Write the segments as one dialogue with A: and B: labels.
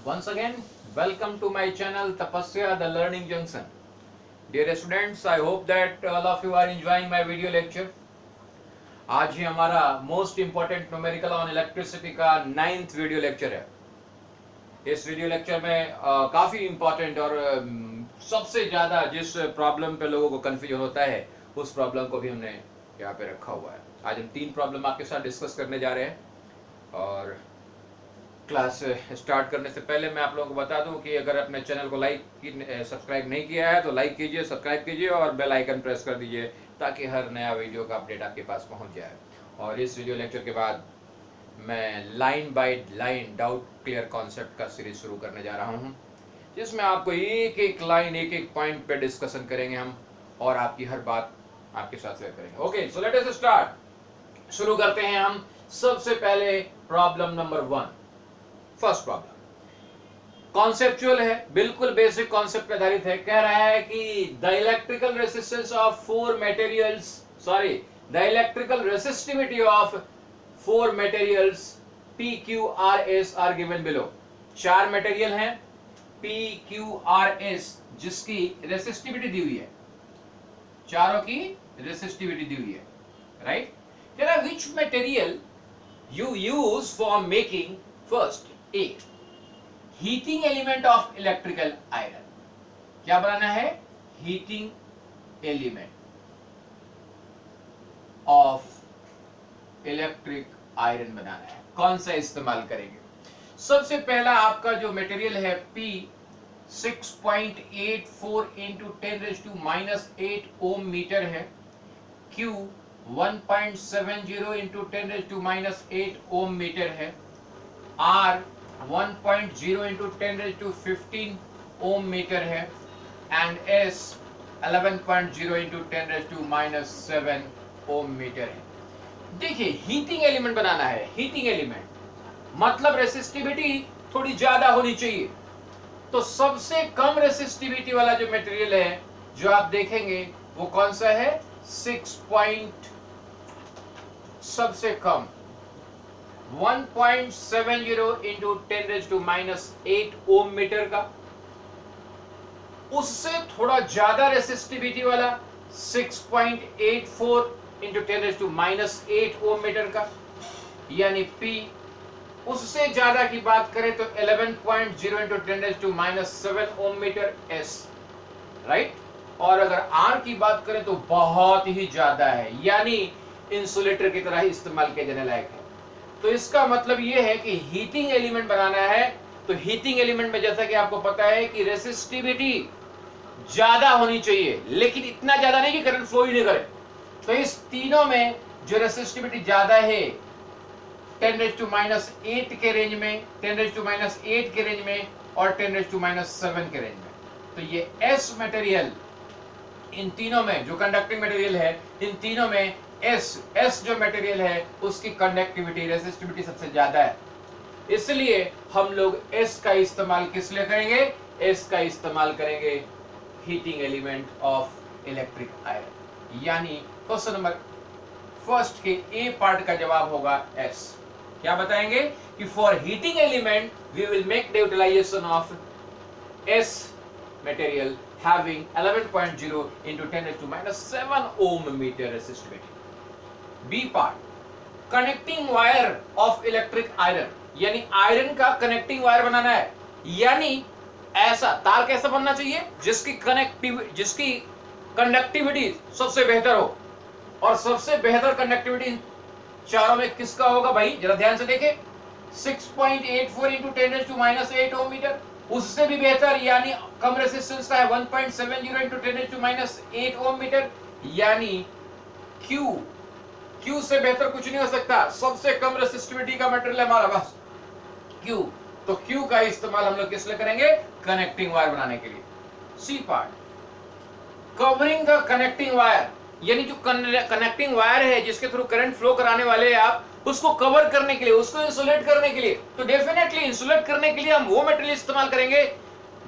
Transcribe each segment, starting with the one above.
A: Once again, welcome to my channel Tapasya the Learning Junction. Dear students, I hope that all of you are enjoying my video lecture. आज ही हमारा most important numerical on electricity का 9th video lecture है. इस video lecture में काफी important और सबसे ज्यादा जिस प्रॉब्लम पे लोगों को कंफ्यूजन होता है उस प्रॉब्लम को भी हमने यहाँ पे रखा हुआ है. आज हम 3 प्रॉब्लम आपके साथ डिस्कस करने जा रहे हैं. और क्लास स्टार्ट करने से पहले मैं आप लोगों को बता दूं कि अगर अपने चैनल को सब्सक्राइब नहीं किया है तो लाइक कीजिए, सब्सक्राइब कीजिए और बेल आइकन प्रेस कर दीजिए ताकि हर नया वीडियो का अपडेट आपके पास पहुंच जाए. और इस वीडियो लेक्चर के बाद मैं line by line doubt clear concept का सीरीज शुरू करने जा रहा हूं, जिसमें आपको एक एक लाइन एक एक पॉइंट पे डिस्कशन करेंगे हम और आपकी हर बात आपके साथ शेयर करेंगे. Okay, so let us start. शुरू करते हैं हम सबसे पहले problem number 1. First problem conceptual है, बिल्कुल बेसिक कॉन्सेप्ट पे आधारित है. कह रहा है कि the electrical resistance of 4 materials the electrical resistivity of 4 materials P Q R S are given below. 4 material हैं P Q R S जिसकी रेसिस्टिविटी दी हुई है, चारों की रेसिस्टिविटी दी हुई है. राइट? कह रहा है which material you use for making first A heating element of electrical iron. क्या बनाना है? heating element of electric iron बनाना है. कौन सा इस्तेमाल करेंगे? सबसे पहला आपका जो मटेरियल है P 6.84 into 10⁻⁻8 ओम मीटर है. Q 1.70 into 10⁻⁻8 ओम मीटर है. R 1.0 into 10⁻15 ओम मीटर है. And S 11.0 into 10⁻7 ohm metre है. देखिए, हीटिंग एलिमेंट बनाना है. हीटिंग एलिमेंट मतलब रेसिस्टिविटी थोड़ी ज्यादा होनी चाहिए. तो सबसे कम रेसिस्टिविटी वाला जो मटेरियल है जो आप देखेंगे वो कौन सा है? 6. सबसे कम 1.70 into 10⁻8 ओम मीटर का. उससे थोड़ा ज्यादा रेसिस्टिविटी वाला 6.84 into 10⁻8 ओम मीटर का, यानी P. उससे ज्यादा की बात करें तो 11.0 into 10⁻7 ohm metre S. Right? और अगर R की बात करें तो बहुत ही ज्यादा है, यानी इंसुलेटर की तरह ही इस्तेमाल किया जाने लायक है. तो इसका मतलब यह है कि हीटिंग एलिमेंट बनाना है तो हीटिंग एलिमेंट में जैसा कि आपको पता है कि रेसिस्टिविटी ज्यादा होनी चाहिए, लेकिन इतना ज्यादा नहीं कि करंट फ्लो ही नहीं करे. तो इस तीनों में जो रेसिस्टिविटी ज्यादा है 10⁻8 के रेंज में, 10⁻8 के रेंज में और 10⁻7 के रेंज में. तो ये S मटेरियल, इन तीनों में जो कंडक्टिंग मटेरियल है, इन तीनों में S जो मटेरियल है उसकी कंडक्टिविटी रेसिस्टिविटी सबसे ज्यादा है. इसलिए हम लोग S का इस्तेमाल किस लिए करेंगे? S का इस्तेमाल करेंगे heating element of electric iron. यानी क्वेश्चन नंबर फर्स्ट के A पार्ट का जवाब होगा S. क्या बताएंगे कि for heating element we will make the utilisation of S material having 11.0 into 10⁻7 ohm meter resistivity. B part connecting wire of electric iron, यानी iron का कनेक्टिंग वायर बनाना है. यानी ऐसा तार कैसा बनना चाहिए जिसकी कंडक्टिविटी सबसे बेहतर हो. और सबसे बेहतर कंडक्टिविटी चारों में किसका होगा भाई? जरा ध्यान से देखें. 6.84 into 10⁻8 ओम मीटर. उससे भी बेहतर यानी कम रेसिस्टेंस का है 1.70 into 10⁻8 ओम मीटर, यानी Q से बेहतर कुछ नहीं हो सकता. सबसे कम रेसिस्टिविटी का मटेरियल है हमारा पास Q. तो Q का इस्तेमाल हम लोग किस लिए करेंगे? कनेक्टिंग वायर बनाने के लिए. C part covering the connecting wire, यानी जो कनेक्टिंग वायर है जिसके थ्रू करंट फ्लो कराने वाले हैं आप, उसको कवर करने के लिए, उसको इंसुलेट करने के लिए. तो डेफिनेटली इंसुलेट करने के लिए हम वो मटेरियल इस्तेमाल करेंगे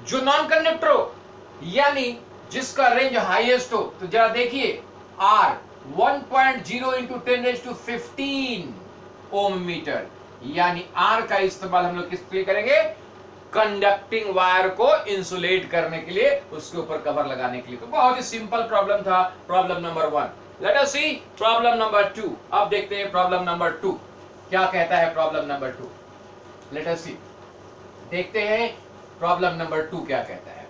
A: जो नॉन कंडक्टर हो, यानी जिसका रेंज हाईएस्ट हो. तो जरा देखिए R 1.0 into 10⁻15 ओम मीटर, यानी R का इस्तेमाल हम लोग किस लिए करेंगे? कंडक्टिंग वायर को इंसुलेट करने के लिए, उसके ऊपर कवर लगाने के लिए। तो बहुत ही सिंपल प्रॉब्लम था, प्रॉब्लम नंबर 1। लेट अस सी प्रॉब्लम नंबर 2। अब देखते हैं प्रॉब्लम नंबर 2 क्या कहता है। Problem number 2, let us see, देखते हैं प्रॉब्लम नंबर 2 क्या कहता है।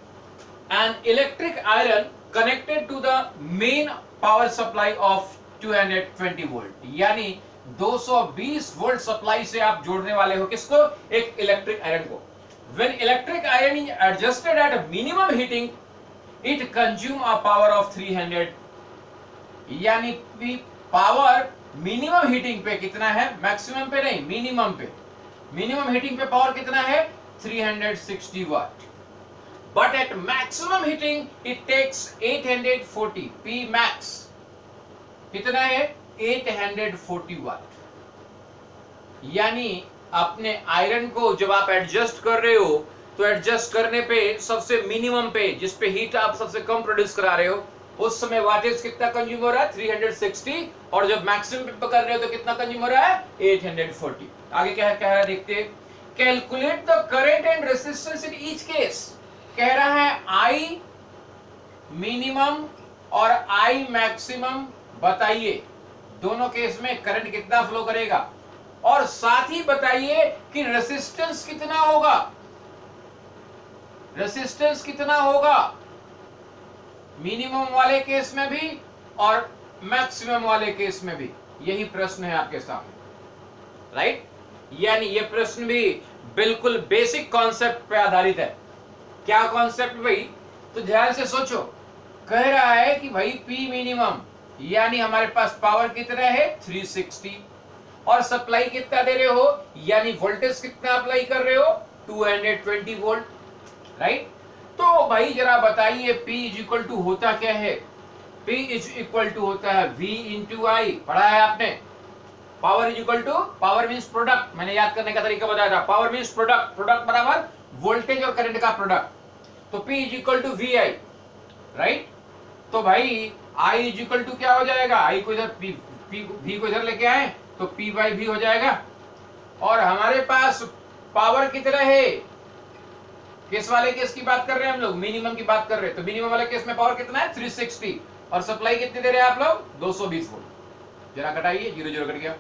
A: An electric iron connected to the main power supply of 220 volt, यानी 220 वोल्ट सप्लाई से आप जोड़ने वाले हो किसको, एक इलेक्ट्रिक आयरन को। When electric iron is adjusted at minimum heating, it consume a power of 300, यानी पावर मिनिमम हीटिंग पे कितना है, मैक्सिमम पे नहीं, मिनिमम पे, मिनिमम हीटिंग पे पावर कितना है 360 watt. But at maximum heating it takes 840, P max कितना है 840 वाट। यानी अपने आयरन को जब आप एडजस्ट कर रहे हो तो एडजस्ट करने पे सबसे मिनिमम पे, जिस पे हीट आप सबसे कम प्रोड्यूस करा रहे हो, उस समय वाटेज कितना कंज्यूम हो रहा है 360, और जब मैक्सिमम पे कर रहे हो तो कितना कंज्यूम हो रहा है 840। आगे क्या कह रहा है देखते हैं। Calculate the current and resistance in each case. कह रहा है आई मिनिमम और आई मैक्सिमम बताइए, दोनों केस में करंट कितना फ्लो करेगा, और साथ ही बताइए कि रेसिस्टेंस कितना होगा, रेसिस्टेंस कितना होगा मिनिमम वाले केस में भी और मैक्सिमम वाले केस में भी। यही प्रश्न है आपके सामने, राइट। यानी ये प्रश्न भी बिल्कुल बेसिक कॉन्सेप्ट पे आधारित है। क्या कॉन्सेप्ट भाई, तो ध्यान से सोचो। कह रहा है कि भाई P मिनिमम, यानी हमारे पास पावर कितना है 360, और सप्लाई कितना दे रहे हो, यानी वोल्टेज कितना अप्लाई कर रहे हो 220 वोल्ट, राइट। तो भाई जरा बताइए P इज इक्वल टू होता क्या है। P इज इक्वल टू होता है V इंटू आई, पढ़ा है आपने। Power is equal to, power means product, मैंने याद करने का तरीका बताया था। पावर मीन्स प्रोडक्ट, प्रोडक्ट बराबर वोल्टेज और करंट का प्रोडक्ट। तो P is equal to V I, right. तो भाई I इज इक्वल टू क्या हो जाएगा, I को इधर V को इधर लेके आए तो P बाई V हो जाएगा। और हमारे पास पावर कितना है, किस वाले केस की बात कर रहे हैं हम लोग, मिनिमम की बात कर रहे हैं। तो मिनिमम वाले केस में पावर कितना है 360, और सप्लाई कितनी दे रहे हैं आप लोग 220 वोल्ट। जरा घटाइए, 0 0 कट गया,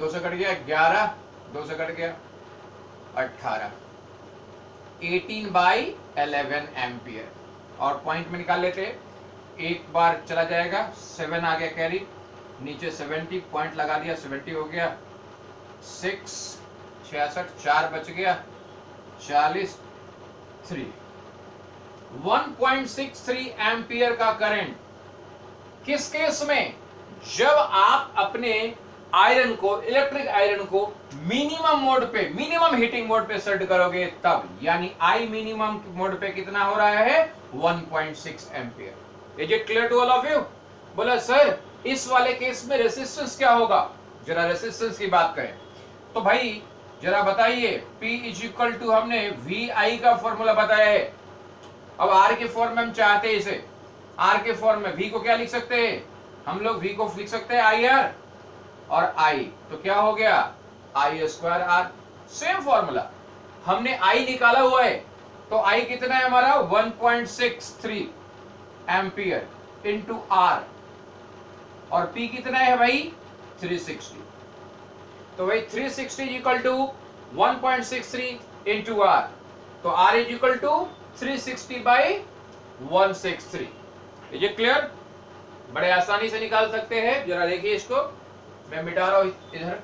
A: 2 से कट गया 11, 2 से कट गया 18, 18 बाई 11 एम्पियर। और पॉइंट में निकाल लेते हैं, एक बार चला जाएगा, 7 आ गया कैरी, नीचे 70, पॉइंट लगा दिया, 70 हो गया, 6 66, 4 बच गया, 40, 3, 1.63 एम्पियर का करंट। किस केस में, जब आप अपने आयरन को, इलेक्ट्रिक आयरन को मिनिमम मोड पे, मिनिमम हीटिंग मोड पे सेट करोगे तब, यानी आई मिनिमम मोड पे कितना हो रहा है 1.6 ampere. Is it clear to all of you. बोला सर इस वाले केस में रेसिस्टेंस क्या होगा, जरा रेसिस्टेंस की बात करें तो भाई जरा बताइए। P इज इक्वल टू, हमने वी आई का फॉर्मूला बताया है, अब R के फॉर्म में हम चाहते हैं इसे, R के फॉर्म में V को क्या लिख सकते हैं हम लोग, V को लिख सकते हैं IR, और I तो क्या हो गया I square R। Same formula, हमने I निकाला हुआ है, तो I कितना है हमारा 1.63 एम्पियर इंटू R, और P कितना है भाई 360। तो भाई 360 is equal to 1.63 into R, तो R is equal to 360 by 163। Is it clear. बड़े आसानी से निकाल सकते हैं, जरा देखिए इसको, मैं मिटा रहा हूं इधर।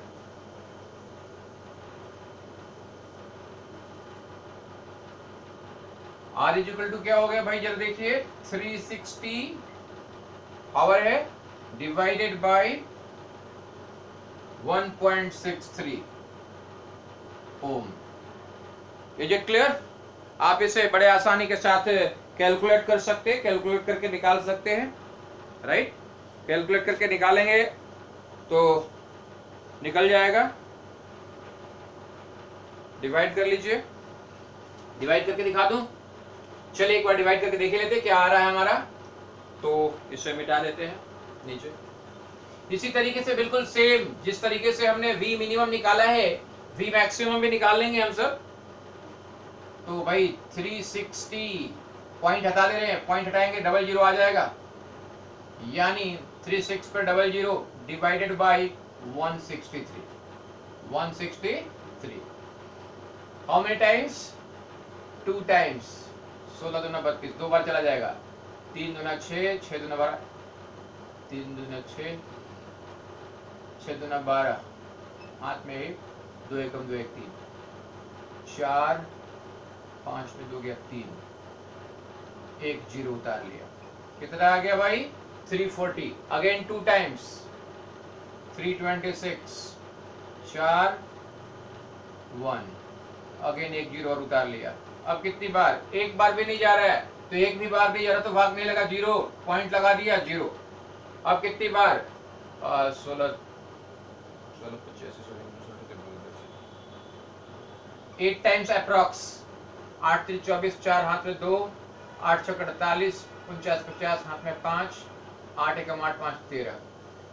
A: R इज इक्वल टू क्या हो गया भाई, जरा देखिए 360 पावर है divided by 1.63 ohm. Is it clear. आप इसे बड़े आसानी के साथ कैलकुलेट कर सकते हैं, कैलकुलेट करके निकाल सकते हैं, राइट। कैलकुलेट करके निकालेंगे तो निकल जाएगा। डिवाइड कर लीजिए, डिवाइड करके दिखा दूं, चलिए एक बार डिवाइड करके देख लेते हैं क्या आ रहा है हमारा। तो इसे मिटा देते हैं नीचे। इसी तरीके से बिल्कुल सेम जिस तरीके से हमने V मिनिमम निकाला है, V मैक्सिमम भी निकाल लेंगे हम सब। तो भाई 360 पॉइंट हटा दे रहे हैं, पॉइंट हटाएंगे 00 आ जाएगा, यानी 36 पे 00 divided by 163 how many times, 2 times, 16 दूना 32, 2 बार चला जाएगा, 3 दूना 6, 6 दूना 12, 3 दूना 6, 6 दूना 12, हाथ में 1, 2 एकम 2 1 3, 4, 5 में 2 गया 3, 1 0 उतार लिया, कितना आ गया भाई 340, अगेन 2 टाइम्स 326, 4 1, अगेन 1 0 और उतार लिया। अब कितनी बार, एक बार भी नहीं जा रहा है, तो एक भी बार नहीं जा रहा तो भाग नहीं लगा, 0 पॉइंट लगा दिया 0। अब कितनी बार 16 8 टाइम्स अप्रॉक्स, 8 3 24, 4 हाथ में 2, 8 6 48, 49 50, हाथ में 5, 8 1 8 5 13,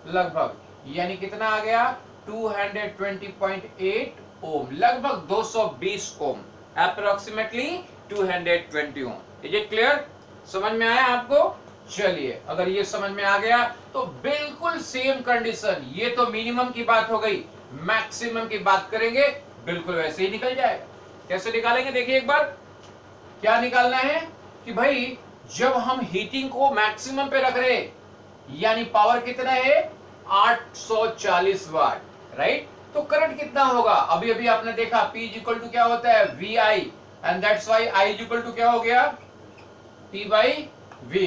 A: लगभग, यानी कितना आ गया 220.8 ओम, लगभग 220 ohm, approximately 220 ohm. Is it clear, समझ में आया आपको? चलिए, अगर ये समझ में आ गया तो बिल्कुल सेम कंडीशन, ये तो मिनिमम की बात हो गई, मैक्सिमम की बात करेंगे, बिल्कुल वैसे ही निकल जाएगा। कैसे निकालेंगे देखिए एक बार, क्या निकालना है कि भाई जब हम हीटिंग को मैक्सिमम पे रख रहे, यानी पावर कितना है 840 वाट, राइट, तो करंट कितना होगा, अभी अभी आपने देखा P इक्वल टू क्या होता है VI, and that's why I equal to क्या हो गया P बाई V।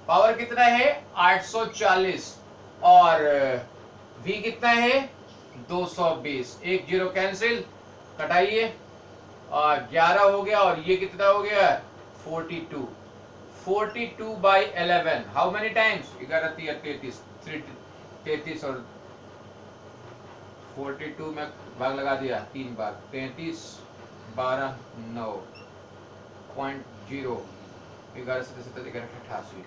A: पावर कितना है 840 और V कितना है 220, 1 0 कैंसिल, कटाइए, और 11 हो गया, और ये कितना हो गया 42 बाई 11, हाउ मेनी टाइम्स 11 33 और 42 में भाग लगा दिया 3 बार, 33 12 9.0, 11 77 88,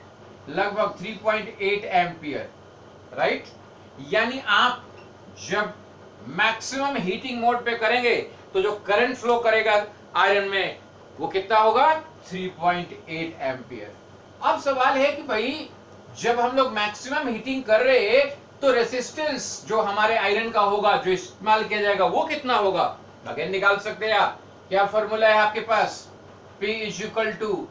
A: लगभग 3.8 एम्पियर, राइट। यानी आप जब मैक्सिमम हीटिंग मोड पे करेंगे तो जो करंट फ्लो करेगा आयरन में वो कितना होगा 3.8 एम्पियर। अब सवाल है कि भाई जब हम लोग मैक्सिमम हीटिंग कर रहे हैं तो रेसिस्टेंस जो हमारे आयरन का होगा, जो इस्तेमाल किया जाएगा, वो कितना होगा, अगेन निकाल सकते हैं आप। क्या फॉर्मूला है आपके पास, P is equal to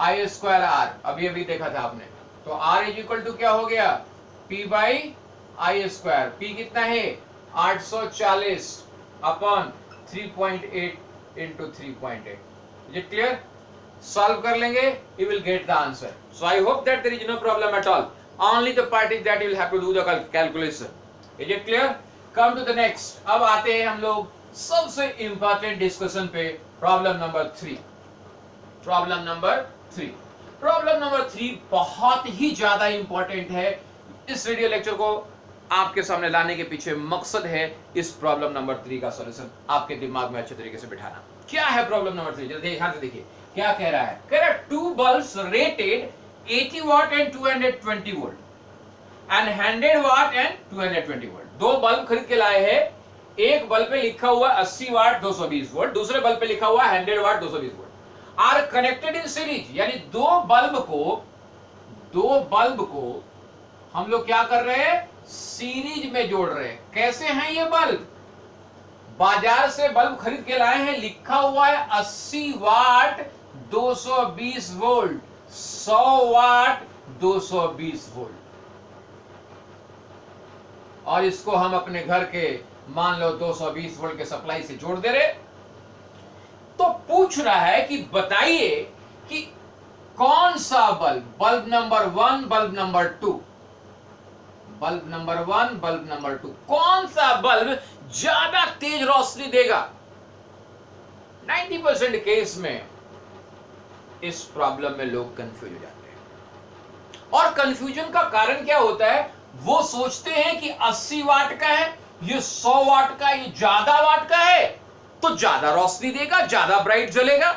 A: I square R, अभी अभी देखा था आपने, तो R इज इक्वल टू क्या हो गया P by I square, P कितना है 840 upon 3.8 into 3.8। Is it clear, solve कर लेंगे, you will get the answer. So I hope that there is no problem at all. Only the part is that you will have to do the calculation. Is it clear? Come to the next. अब आते हैं हम लोग सबसे important discussion पे, problem number 3। Problem number 3 बहुत ही ज्यादा important है। इस वीडियो लेक्चर को आपके सामने लाने के पीछे मकसद है इस प्रॉब्लम नंबर 3 का सॉल्यूशन आपके दिमाग में अच्छे तरीके से बिठाना। क्या है प्रॉब्लम नंबर 3, जरा ध्यान से देखिए क्या कह रहा है। कह रहा है 2 bulbs rated 80 watt and 220 volt and 100 watt and 220 volt। 2 bulb खरीद के लाए हैं, एक बल्ब पे लिखा हुआ 80 वाट 220 वोल्ट, दूसरे बल्ब पे लिखा हुआ 100 watt 220 volt, are connected in series, यानी दो बल्ब को हम लोग क्या कर रहे हैं सीरीज में जोड़ रहे हैं। कैसे हैं ये बल्ब, बाजार से बल्ब खरीद के लाए हैं, लिखा हुआ है 80 वाट 220 वोल्ट, 100 वाट 220 वोल्ट, और इसको हम अपने घर के मान लो 220 वोल्ट के सप्लाई से जोड़ दे रहे। तो पूछ रहा है कि बताइए कि कौन सा bulb number 1, bulb number 2, bulb number 1, bulb number 2, कौन सा बल्ब ज्यादा तेज रोशनी देगा। 90% केस में इस प्रॉब्लम में लोग कंफ्यूज हो जाते हैं, और कंफ्यूजन का कारण क्या होता है, वो सोचते हैं कि 80 वाट का है, ये 100 वाट का, ये ज्यादा वाट का है तो ज्यादा रोशनी देगा, ज्यादा ब्राइट जलेगा,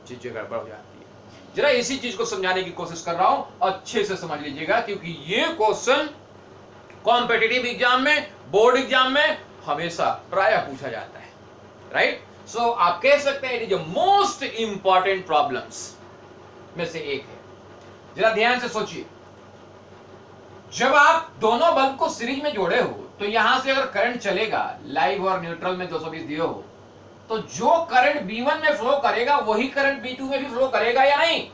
A: चीजें गड़बड़ हो जाती है। जरा इसी चीज को समझाने की कोशिश कर रहा हूं, अच्छे से समझ लीजिएगा, क्योंकि ये क्वेश्चन कॉम्पिटिटिव एग्जाम में, बोर्ड एग्जाम में हमेशा प्रायः पूछा जाता है, राइट। सो आप कह सकते हैं it is most important problems में से एक है। जरा ध्यान से सोचिए, जब आप दोनों बल्ब को सीरीज में जोड़े हो तो यहां से अगर करंट चलेगा, लाइव और न्यूट्रल में 220 दिए हो, तो जो करंट B1 में फ्लो करेगा वही करंट B2 में भी फ्लो करेगा या नहीं?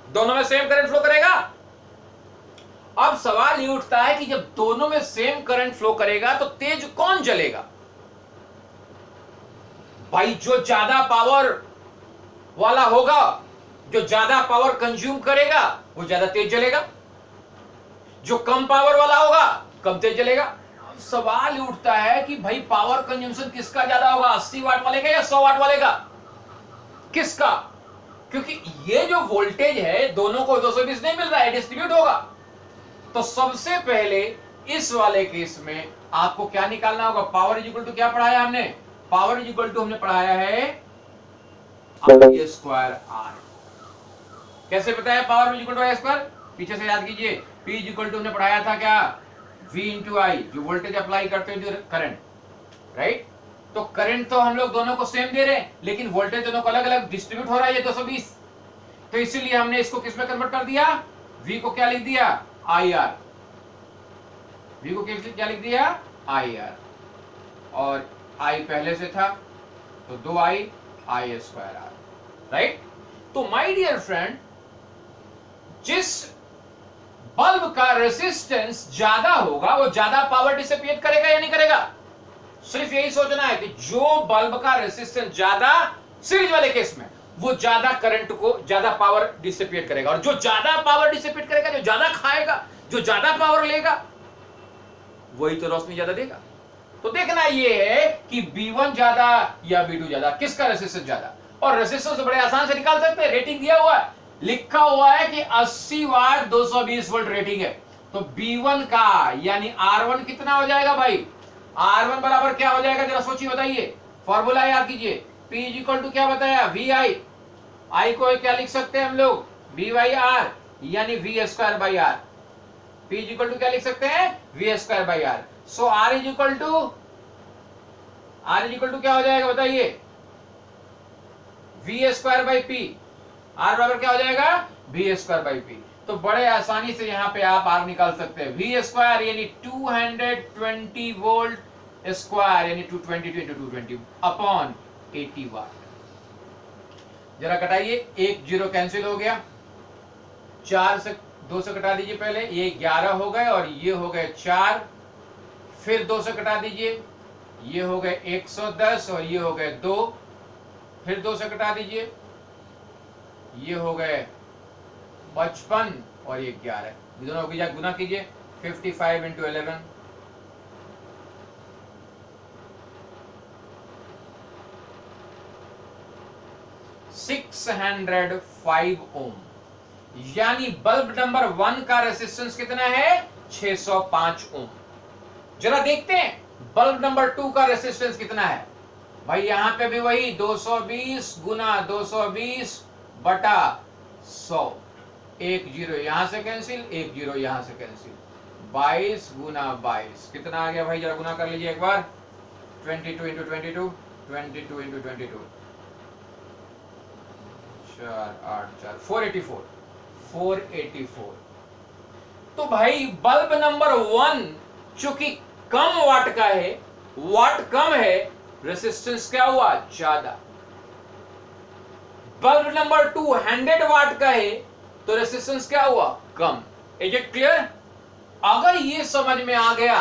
A: दोनों में सेम करंट फ्लो करेगा। अब सवाल ये उठता है कि जब दोनों में सेम करंट फ्लो करेगा तो तेज कौन जलेगा? भाई जो ज्यादा पावर वाला होगा, जो ज्यादा पावर कंज्यूम करेगा वो ज्यादा तेज जलेगा, जो कम पावर वाला होगा कम तेज जलेगा। सवाल ये उठता है कि भाई पावर कंजम्पशन किसका ज्यादा होगा, 80 वाट वाले का या 100 वाट वाले का? किसका? क्योंकि ये जो वोल्टेज है दोनों को 220 नहीं मिल रहा है, डिस्ट्रीब्यूट होगा। तो सबसे पहले इस वाले केस में आपको क्या निकालना होगा? पावर इज इक्वल टू क्या पढ़ाया हमने? पावर इज इक्वल टू हमने पढ़ाया है I स्क्वायर R। कैसे बताया power is equal to I square? पीछे से याद कीजिए, P इज इक्वल टू हमने पढ़ाया था क्या? V इंटू I, जो वोल्टेज अप्लाई करते हैं करंट, राइट? तो करंट तो हम लोग दोनों को सेम दे रहे हैं, लेकिन वोल्टेज दोनों को अलग अलग डिस्ट्रीब्यूट हो रहा है 220। तो इसीलिए हमने इसको किस में कन्वर्ट कर दिया? V को क्या लिख दिया? IR। V को क्या लिख दिया? IR। और I पहले से था तो 2I स्क्वायर R, राइट? तो माय डियर फ्रेंड, जिस बल्ब का रेसिस्टेंस ज्यादा होगा वो ज्यादा पावर डिसिपेट करेगा या नहीं करेगा? सिर्फ यही सोचना है कि जो बल्ब का रेसिस्टेंस ज्यादा, सीरीज वाले केस में, वो ज्यादा करंट को, ज्यादा पावर डिसिपेट करेगा। और जो ज्यादा पावर डिसिपेट करेगा, जो ज्यादा खाएगा, जो ज्यादा पावर लेगा, वही तो रोशनी ज्यादा देगा। तो देखना ये है कि B1 ज्यादा या B2 ज्यादा, किसका रेसिस्टेंस ज्यादा। और रेसिस्टेंस बड़े आसान से निकाल सकते हैं, रेटिंग दिया हुआ है, लिखा हुआ है कि 80 वाट 220 वोल्ट रेटिंग है। तो B1 का यानी R1 कितना हो जाएगा भाई? R1 बराबर क्या हो जाएगा, जरा सोचिए बताइए। फॉर्मूला याद कीजिए, P इज इक्वल टू क्या बताया? VI। I को क्या लिख सकते हैं हम लोग? V बाई R, यानी V square by R। P is equal to क्या लिख सकते हैं? V square by R। So R is equal to क्या हो जाएगा बताइए? V square by P। R बराबर क्या हो जाएगा? V square by P। तो बड़े आसानी से यहां पे आप R निकाल सकते हैं। V स्क्वायर यानी 220 वोल्ट स्क्वायर, यानी 220 इंटू 220 अपॉन 80 वाट। जरा कटाइए, 1 0 कैंसिल हो गया, 4 से 2 से कटा दीजिए पहले, ये 11 हो गए और ये हो गए 4, फिर 2 से कटा दीजिए, ये हो गए 110 और ये हो गए 2, फिर 2 से कटा दीजिए, ये हो गए 55 और ये 11, दोनों की जगह गुना कीजिए, 55 इंटू 11, 605 ओम। यानी बल्ब नंबर 1 का रेसिस्टेंस कितना है? 605 ओम। जरा देखते हैं बल्ब नंबर 2 का रेसिस्टेंस कितना है। भाई यहां पे भी वही 220 गुना 220 बटा 100, 1 0 यहां से कैंसिल, 1 0 यहां से कैंसिल, 22 गुना 22 कितना आ गया भाई? जरा गुना कर लीजिए एक बार, 22 इंटू 22, 22 इंटू 22, 4 8 4 484, 484। तो भाई बल्ब नंबर 1 चूंकि कम वाट का है, वाट कम है, रेसिस्टेंस क्या हुआ? ज्यादा। बल्ब नंबर 2 100 वाट का है तो रेसिस्टेंस क्या हुआ? कम। Is it clear? अगर ये समझ में आ गया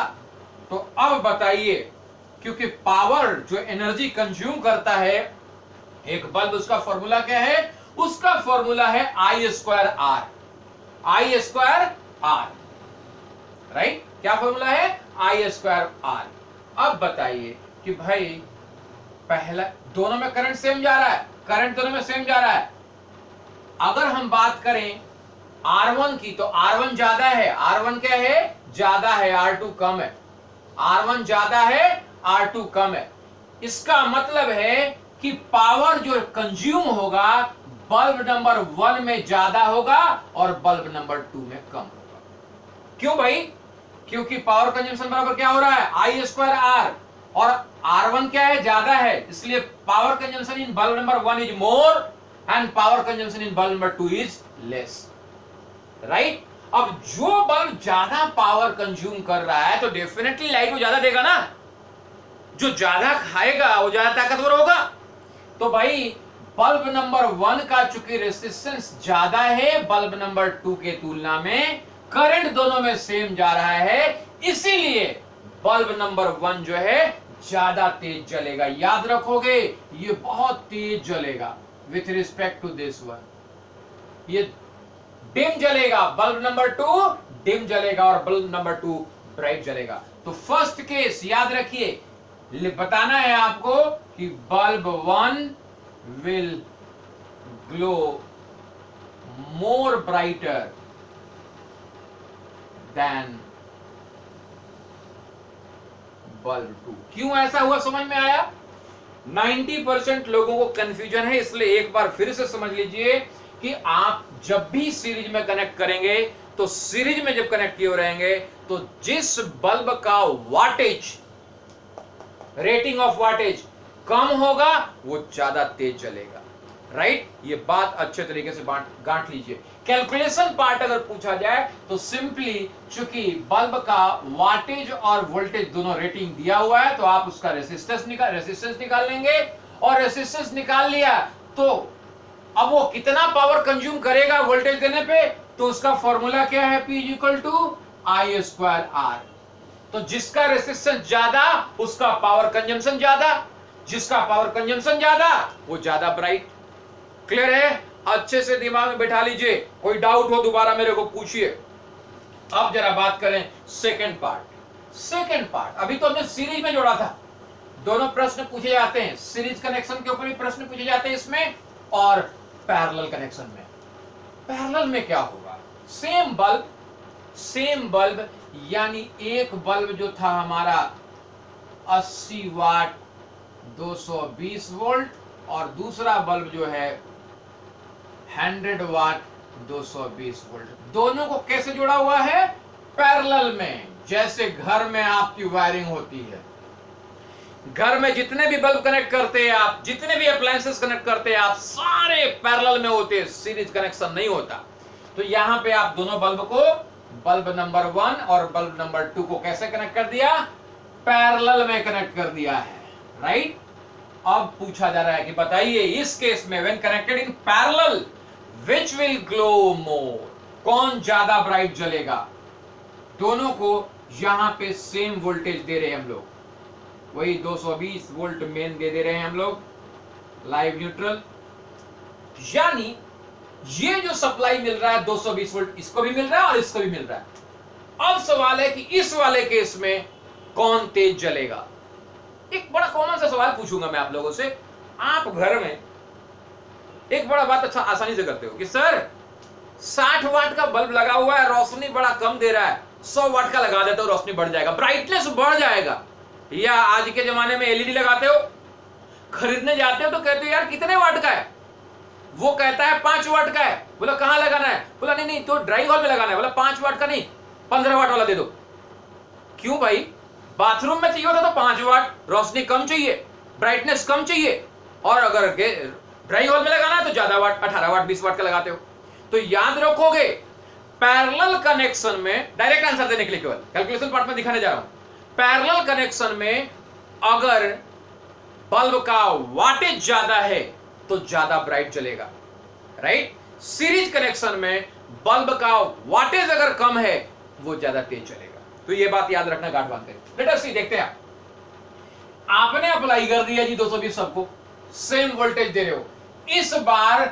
A: तो अब बताइए, क्योंकि पावर जो एनर्जी कंज्यूम करता है एक बल्ब, उसका फॉर्मूला क्या है? उसका फॉर्मूला है I square R। I square R, right? क्या फॉर्मूला है? I square R। अब बताइए कि भाई पहला, दोनों में करंट सेम जा रहा है, करंट दोनों में सेम जा रहा है। अगर हम बात करें R1 की तो R1 ज्यादा है, R1 क्या है? ज्यादा है, R2 कम है। R1 ज्यादा है, R2 कम है। इसका मतलब है कि पावर जो कंज्यूम होगा बल्ब नंबर 1 में ज्यादा होगा और बल्ब नंबर 2 में कम होगा। क्यों भाई? क्योंकि पावर कंजम्पशन बराबर क्या हो रहा है? I स्क्वायर R, और R1 क्या है, ज्यादा है, इसलिए power consumption in bulb number 1 is more and power consumption in bulb number 2 is less, right. अब जो बल्ब ज्यादा पावर कंज्यूम कर रहा है तो डेफिनेटली लाइट को ज्यादा देगा ना, जो ज्यादा खाएगा वो ज्यादा ताकतवर होगा। तो भाई बल्ब नंबर 1 का चूंकि रेजिस्टेंस ज्यादा है बल्ब नंबर 2 के तुलना में, करंट दोनों में सेम जा रहा है, इसीलिए बल्ब नंबर 1 जो है ज्यादा तेज जलेगा। याद रखोगे ये बहुत तेज जलेगा with respect to this one. ये डिम जलेगा, बल्ब नंबर 2 डिम जलेगा और बल्ब नंबर 2 ब्राइट जलेगा। तो फर्स्ट केस याद रखिए, बताना है आपको कि bulb 1 will glow more brighter than bulb 2। क्यों ऐसा हुआ समझ में आया? 90% लोगों को कंफ्यूजन है, इसलिए एक बार फिर से समझ लीजिए कि आप जब भी सीरीज में कनेक्ट करेंगे तो सीरीज में जब कनेक्ट किए रहेंगे तो जिस बल्ब का वाटेज, रेटिंग ऑफ वाटेज कम होगा वो ज्यादा तेज जलेगा, राइट। ये बात अच्छे तरीके से गांठ लीजिए। कैलकुलेशन पार्ट अगर पूछा जाए तो सिंपली चूंकि बल्ब का वाटेज और वोल्टेज दोनों रेटिंग दिया हुआ है तो आप उसका रेसिस्टेंस निकाल लेंगे, और रेसिस्टेंस निकाल लिया तो अब वो कितना पावर कंज्यूम करेगा वोल्टेज देने पे, तो उसका फॉर्मूला क्या है, P = I²R। तो जिसका रेसिस्टेंस ज्यादा उसका पावर कंजम्पशन ज्यादा, जिसका पावर कंजम्पशन ज्यादा वो ज्यादा ब्राइट। क्लियर है? अच्छे से दिमाग में बैठा लीजिए, कोई डाउट हो दोबारा मेरे को पूछिए। अब जरा बात करें सेकंड पार्ट। अभी तो हमने सीरीज में जोड़ा था, दोनों प्रश्न पूछे जाते हैं, सीरीज कनेक्शन के ऊपर भी प्रश्न पूछे जाते हैं इसमें, और पैरेलल कनेक्शन में। पैरेलल में क्या होगा, सेम बल्ब यानी एक बल्ब जो था हमारा 80 वाट 220 वोल्ट, और दूसरा बल्ब जो है 100 वाट 220 वोल्ट, दोनों को कैसे जोड़ा हुआ है, पैरेलल में। जैसे घर में आपकी वायरिंग होती है, घर में जितने भी बल्ब कनेक्ट करते हैं आप, जितने भी अप्लायंसेस कनेक्ट करते हैं आप, सारे पैरेलल में होते हैं, सीरीज कनेक्शन नहीं होता। तो यहां पे आप दोनों बल्ब को, बल्ब नंबर 1 और बल्ब नंबर 2 को कैसे कनेक्ट कर दिया, पैरेलल में कनेक्ट कर दिया है, राइट। अब पूछा जा रहा है कि बताइए इस केस में when connected in parallel which will glow more, कौन ज्यादा ब्राइट जलेगा। दोनों को यहां पे सेम वोल्टेज दे रहे हैं हम लोग, वही 220 वोल्ट मेन दे रहे हैं हम लोग, लाइव न्यूट्रल, यानी ये जो सप्लाई मिल रहा है 220 वोल्ट, इसको भी मिल रहा है और इसको भी मिल रहा है। अब सवाल है कि इस वाले केस में कौन तेज जलेगा। एक बड़ा कॉमन सा सवाल पूछूंगा मैं आप लोगों से। आप घर में एक बड़ा बात अच्छा आसानी से करते हो कि सर 60 वाट का बल्ब लगा हुआ है, रोशनी बड़ा कम दे रहा है, 100 वाट का लगा देते हो, रोशनी बढ़ जाएगा, ब्राइटनेस बढ़ जाएगा। या आज के जमाने में एलईडी लगाते हो, खरीदने जाते हो तो कहते हो यार कितने वाट का है, वो कहता है 5 वाट का है, बोला कहां लगाना है, बोला नहीं तो ड्राई हॉल में लगाना है, बोला 5 वाट का नहीं 15 वाट वाला दे दो। क्यों भाई, बाथरूम में चाहिए होता तो 5 वाट, रोशनी कम चाहिए, ब्राइटनेस कम चाहिए, और अगर ड्राई हॉल में लगाना है तो ज्यादा वाट, 18 वाट 20 वाट का लगाते हो। तो याद रखोगे पैरेलल कनेक्शन में, डायरेक्ट आंसर देने के लिए केवल कैलकुलेशन पार्ट में दिखाने जा रहा हूं, पैरेलल कनेक्शन में अगर बल्ब का वाटेज ज्यादा है तो ज्यादा ब्राइट जलेगा, राइट। सीरीज कनेक्शन में बल्ब का वाटेज अगर कम है वो ज्यादा तेज चलेगा। तो ये बात याद रखना, गांठ बांधते हैं। लेट अस सी, देखते हैं। आपने अप्लाई कर दिया जी 220, सबको सेम वोल्टेज दे रहे हो, इस बार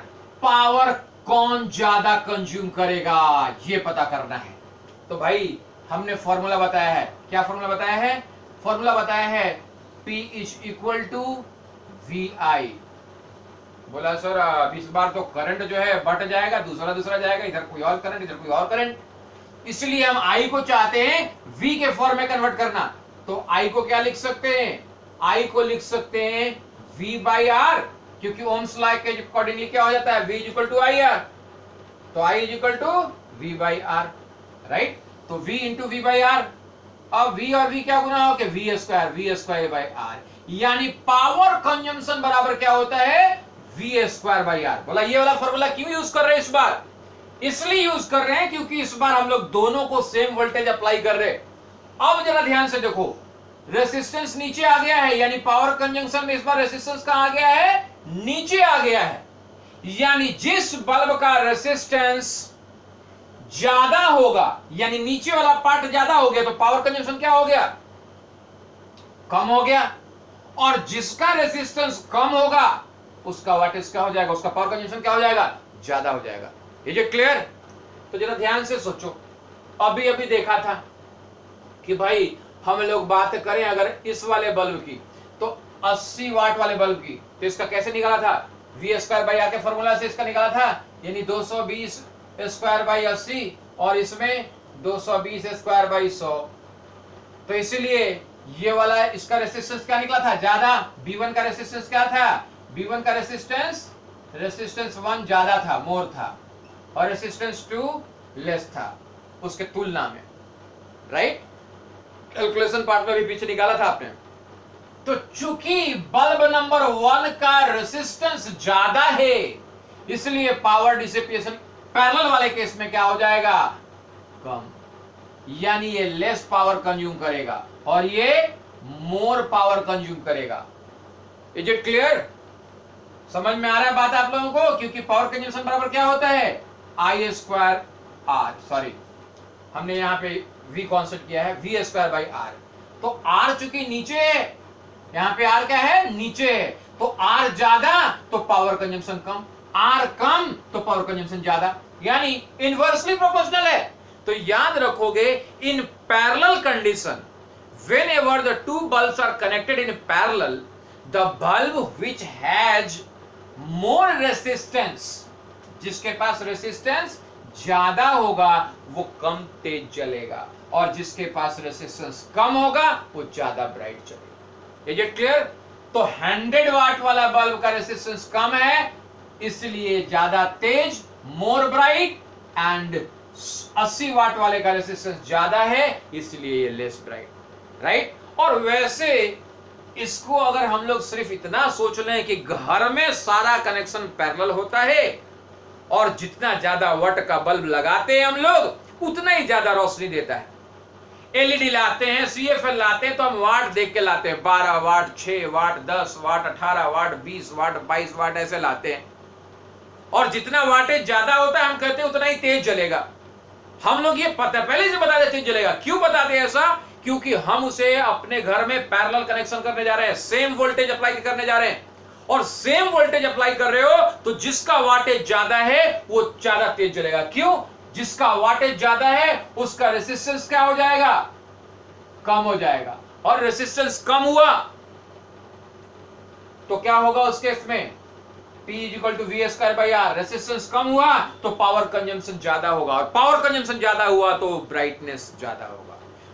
A: पावर कौन ज्यादा कंज्यूम करेगा ये पता करना है। तो भाई हमने फॉर्मूला बताया है, क्या फॉर्मूला बताया है, फॉर्मूला बताया है P = VI। बोला सर अब इस बार तो करंट जो है बढ़ जाएगा, दूसरा जाएगा, इधर कोई और करंट, इधर कोई और करंट, इसलिए हम I को चाहते हैं V के फॉर्म में कन्वर्ट करना। तो I को क्या लिख सकते हैं, I को लिख सकते हैं V/R, क्योंकि ओम्स लॉ के अकॉर्डिंगली क्या हो जाता है, V = IR, तो I = V/R, राइट। तो V × V/R, अब V और V क्या गुना हो के V स्क्वायर बाई आर, यानी पावर कंजम्पशन बराबर क्या होता है V स्क्वायर बाई आर। बोला ये वाला फॉर्मूला क्यों यूज कर रहे हैं इस बार? इसलिए यूज कर रहे हैं क्योंकि इस बार हम लोग दोनों को सेम वोल्टेज अप्लाई कर रहे हैं। अब जरा ध्यान से देखो, रेसिस्टेंस नीचे आ गया है, यानी पावर कंजंक्शन में इस बार रेसिस्टेंस कहां आ गया है? नीचे आ गया है। यानी जिस बल्ब का रेसिस्टेंस ज्यादा होगा, यानी नीचे वाला पार्ट ज्यादा हो गया, तो पावर कंजंक्शन क्या हो गया? कम हो गया। और जिसका रेसिस्टेंस कम होगा उसका वाटेज क्या हो जाएगा? उसका पावर कंजंक्शन क्या हो जाएगा? ज्यादा हो जाएगा। ये क्लियर? तो जरा ध्यान से सोचो, अभी अभी देखा था कि भाई हम लोग बात करें अगर इस वाले बल्ब की, तो 80 वाट वाले बल्ब की, तो इसका कैसे निकाला था? V स्क्वायर बाई आर के फॉर्मूला से इसका निकाला था, यानी 220 स्क्वायर बाई 80 और इसमें 220 स्क्वायर बाई 100। तो इसीलिए ये वाला इसका रेसिस्टेंस क्या निकला था? ज्यादा। B1 का रेसिस्टेंस क्या था? B1 का रेसिस्टेंस 1 ज्यादा था, मोर था, और रेसिस्टेंस 2 लेस था उसके तुलना में, राइट? कैलकुलेशन पार्ट में भी पीछे निकाला था आपने। तो चूंकि बल्ब नंबर 1 का रेसिस्टेंस ज्यादा है, इसलिए पावर डिसिपेशन पैरेलल वाले केस में क्या हो जाएगा? कम। यानी ये लेस पावर कंज्यूम करेगा और ये मोर पावर कंज्यूम करेगा। Is it clear? समझ में आ रहा है बात आप लोगों को? क्योंकि पावर कंज्यूमशन बराबर क्या होता है? I स्क्वायर आर, सॉरी हमने यहां पे V कॉन्सेप्ट किया है, V स्क्वायर बाई आर। तो R चूंकि नीचे है, यहां पे R क्या है? नीचे है, तो R ज्यादा तो पावर कंजम्पशन कम, R कम तो पावर कंजम्पशन ज्यादा, यानी इनवर्सली प्रोपोर्शनल है। तो याद रखोगे, in parallel condition, whenever the two bulbs are connected in parallel, the bulb which has more resistance, जिसके पास रेसिस्टेंस ज्यादा होगा वो कम तेज जलेगा, और जिसके पास रेसिस्टेंस कम होगा वो ज्यादा ब्राइट चलेगा। Is it clear? तो 100 वाट वाला बल्ब का रेसिस्टेंस कम है, इसलिए ज्यादा तेज, मोर ब्राइट, एंड 80 वाट वाले का रेसिस्टेंस ज्यादा है, इसलिए ये लेस ब्राइट, राइट? और वैसे इसको अगर हम लोग सिर्फ इतना सोच लें कि घर में सारा कनेक्शन पैरेलल होता है और जितना ज्यादा वाट का बल्ब लगाते हैं हम लोग उतना ही ज्यादा रोशनी देता है। एलईडी लाते हैं, सीएफएल लाते हैं, तो हम वाट देख के लाते हैं, 12 वाट, 6 वाट, 10 वाट, 18 वाट, 20 वाट, 22 वाट ऐसे लाते हैं। और जितना वाटेज ज्यादा होता है हम कहते हैं उतना ही तेज जलेगा। हम लोग ये पता पहले से बता देते जलेगा। क्यों बताते हैं ऐसा? क्योंकि हम उसे अपने घर में पैरेलल कनेक्शन करने जा रहे हैं, सेम वोल्टेज अप्लाई करने जा रहे हैं, और सेम वोल्टेज अप्लाई कर रहे हो तो जिसका वाटेज ज्यादा है वो ज्यादा तेज जलेगा। क्यों? जिसका वाटेज ज्यादा है उसका रेसिस्टेंस क्या हो जाएगा? कम हो जाएगा, और रेसिस्टेंस कम हुआ तो क्या होगा उस केस में? P equal to V square by R. Resistance कम हुआ तो पावर कंजम्पशन ज्यादा होगा, और पावर कंजम्पशन ज्यादा हुआ तो ब्राइटनेस ज्यादा होगा।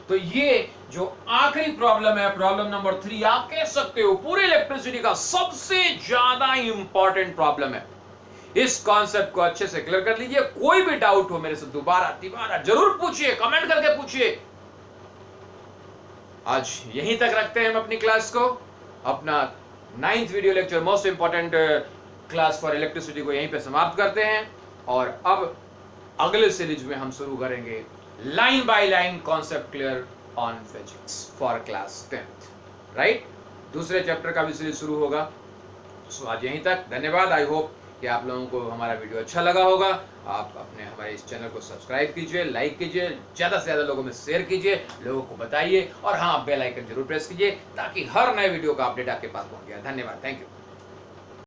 A: तो ये जो आखिरी प्रॉब्लम है, प्रॉब्लम नंबर 3, आप कह सकते हो पूरे इलेक्ट्रिसिटी का सबसे ज्यादा इंपॉर्टेंट प्रॉब्लम है। इस कॉन्सेप्ट को अच्छे से क्लियर कर लीजिए। कोई भी डाउट हो मेरे से दोबारा तिबारा जरूर पूछिए, कमेंट करके पूछिए। आज यहीं तक रखते हैं हम अपनी क्लास को। अपना 9th video lecture, most important class for electricity को यहीं पे समाप्त करते हैं, और अब अगले सीरीज में हम शुरू करेंगे line by line concept clear on physics for class 10th, right? दूसरे चैप्टर का भी सीरीज शुरू होगा। सो आज यहीं तक, धन्यवाद। आई होप कि आप लोगों को हमारा वीडियो अच्छा लगा होगा। आप अपने हमारे इस चैनल को सब्सक्राइब कीजिए, लाइक कीजिए, ज़्यादा से ज़्यादा लोगों में शेयर कीजिए, लोगों को बताइए, और हाँ, बेल आइकन जरूर प्रेस कीजिए ताकि हर नए वीडियो का अपडेट आपके पास पहुंच जाए। धन्यवाद, थैंक यू।